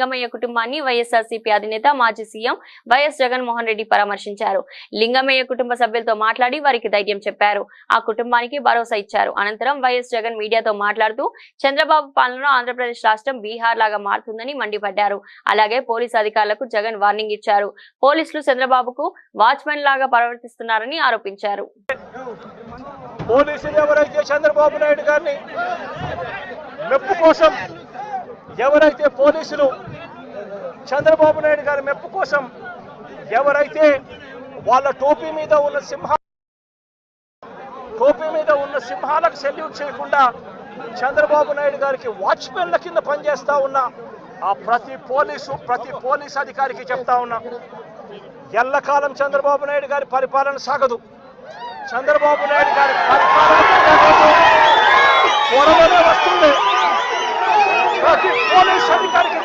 లింగమయ్య కుటుంబాన్ని వైఎస్ఆర్సీపీ అధినేత మాజీ సీఎం వైఎస్ జగన్మోహన్ రెడ్డి పరామర్శించారు. లింగమయ్య కుటుంబ సభ్యులతో మాట్లాడి వారికి ధైర్యం చెప్పారు. ఆ కుటుంబానికి భరోసా ఇచ్చారు. అనంతరం వైఎస్ జగన్ మీడియాతో మాట్లాడుతూ చంద్రబాబు పాలనలో ఆంధ్రప్రదేశ్ రాష్ట్రం బీహార్ లాగా మారుతుందని మండిపడ్డారు. అలాగే పోలీసు అధికారులకు జగన్ వార్నింగ్ ఇచ్చారు. పోలీసులు చంద్రబాబుకు వాచ్మెన్ లాగా ప్రవర్తిస్తున్నారని ఆరోపించారు. పోలీసులు ఎవరైతే చంద్రబాబు నాయుడు గారిని మెప్పు కోసం ఎవరైతే పోలీసులు చంద్రబాబు నాయుడు గారి మెప్పు కోసం ఎవరైతే వాళ్ళ టోపీ మీద ఉన్న సింహాలకు సెల్యూట్ చేయకుండా చంద్రబాబు నాయుడు గారికి వాచ్మెన్ల కింద పనిచేస్తా ఉన్న ఆ ప్రతి పోలీస్ అధికారికి చెప్తా ఉన్నా, ఎల్లకాలం చంద్రబాబు నాయుడు గారి పరిపాలన సాగదు. చంద్రబాబు నాయుడు గారి పరిపాలన త్వరలోనే వస్తుంది. ప్రతి పోలీస్ అధికారికి